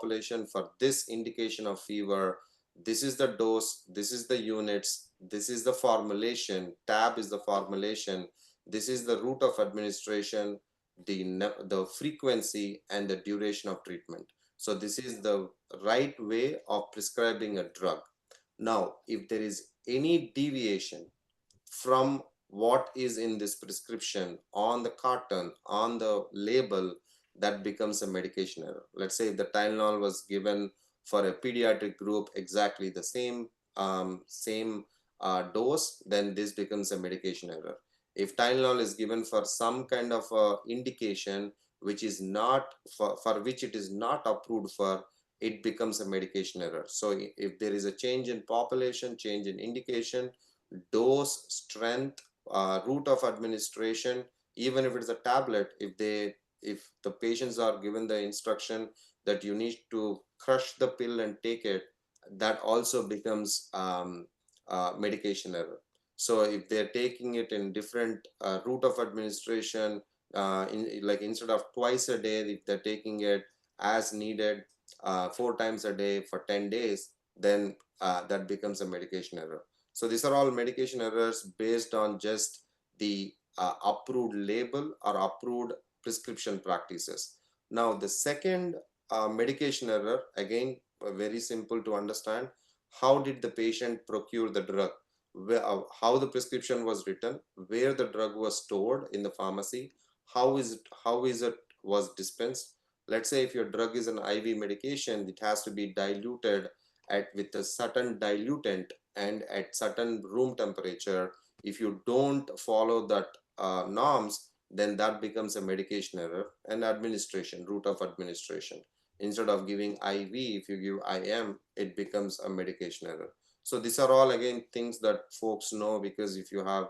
population for this indication of fever. This is the dose, this is the units, this is the formulation, tab is the formulation, this is the route of administration, the frequency, and the duration of treatment. So this is the right way of prescribing a drug. Now, if there is any deviation from what is in this prescription on the carton, on the label, that becomes a medication error. Let's say if the Tylenol was given for a pediatric group exactly the same dose, then this becomes a medication error. If Tylenol is given for some kind of indication which is not for which it is not approved for, it becomes a medication error. So if there is a change in population, change in indication, dose, strength, route of administration, even if it's a tablet, if the patients are given the instruction that you need to crush the pill and take it, that also becomes medication error. So if they're taking it in different route of administration, like instead of twice a day, if they're taking it as needed 4 times a day for 10 days, then that becomes a medication error. So these are all medication errors based on just the approved label or approved prescription practices. Now, the second medication error, again, very simple to understand. How did the patient procure the drug? How the prescription was written, where the drug was stored in the pharmacy, how is it was dispensed. Let's say if your drug is an IV medication, it has to be diluted with a certain diluent and at certain room temperature. If you don't follow that norms, then that becomes a medication error. And administration, route of administration, instead of giving IV, if you give IM, it becomes a medication error. So these are all again things that folks know, because if you have,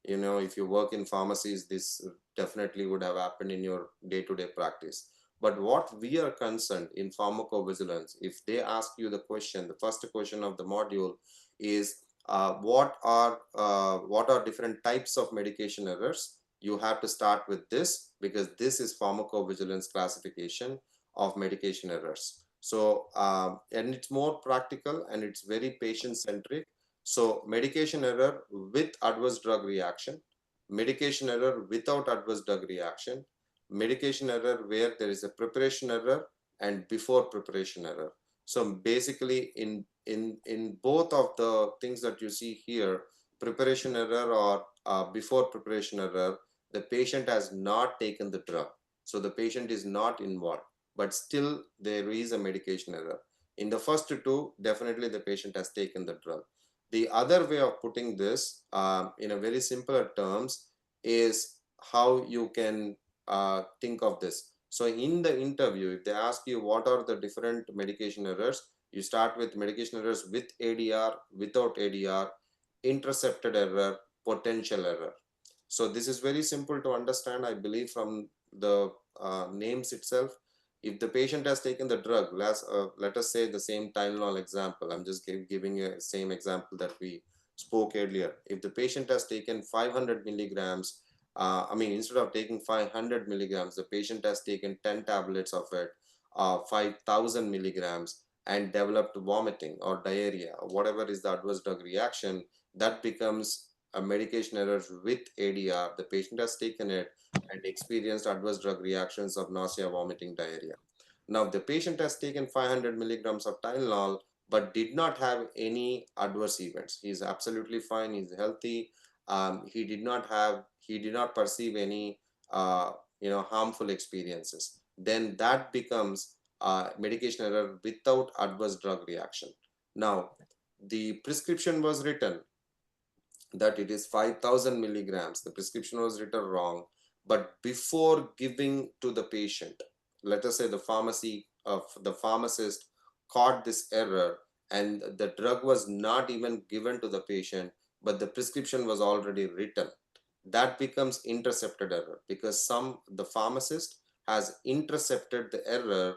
if you work in pharmacies, this definitely would have happened in your day-to-day practice. But what we are concerned in pharmacovigilance, if they ask you the question, the first question of the module is what are different types of medication errors? You have to start with this, because this is pharmacovigilance classification of medication errors. So and it's more practical and it's very patient centric. So medication error with adverse drug reaction, medication error without adverse drug reaction, medication error where there is a preparation error, and before preparation error. So basically in both of the things that you see here, preparation error or before preparation error, the patient has not taken the drug, so the patient is not involved, but still there is a medication error. In the first two, definitely the patient has taken the drug. The other way of putting this in a very simpler terms is how you can think of this. So in the interview, if they ask you what are the different medication errors, you start with medication errors with ADR, without ADR, intercepted error, potential error. So this is very simple to understand, I believe, from the names itself. If the patient has taken the drug, let us say the same Tylenol example, I'm just giving a same example that we spoke earlier. If the patient has taken 500 milligrams, instead of taking 500 milligrams, the patient has taken 10 tablets of it, 5,000 milligrams, and developed vomiting or diarrhea, or whatever is the adverse drug reaction, that becomes a medication error with ADR. The patient has taken it and experienced adverse drug reactions of nausea, vomiting, diarrhea. Now, the patient has taken 500 milligrams of Tylenol but did not have any adverse events. He is absolutely fine. He's healthy. He did not perceive any, harmful experiences. Then that becomes medication error without adverse drug reaction. Now, the prescription was written that it is 5,000 milligrams. The prescription was written wrong. But before giving to the patient, let us say the pharmacist caught this error and the drug was not even given to the patient, but the prescription was already written. That becomes intercepted error, because the pharmacist has intercepted the error,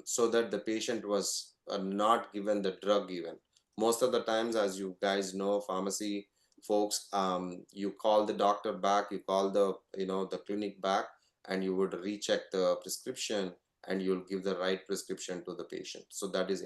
so that the patient was not given the drug even. Most of the times, as you guys know, pharmacy folks, you call the doctor back, you call the clinic back, and you would recheck the prescription, and you'll give the right prescription to the patient. So that is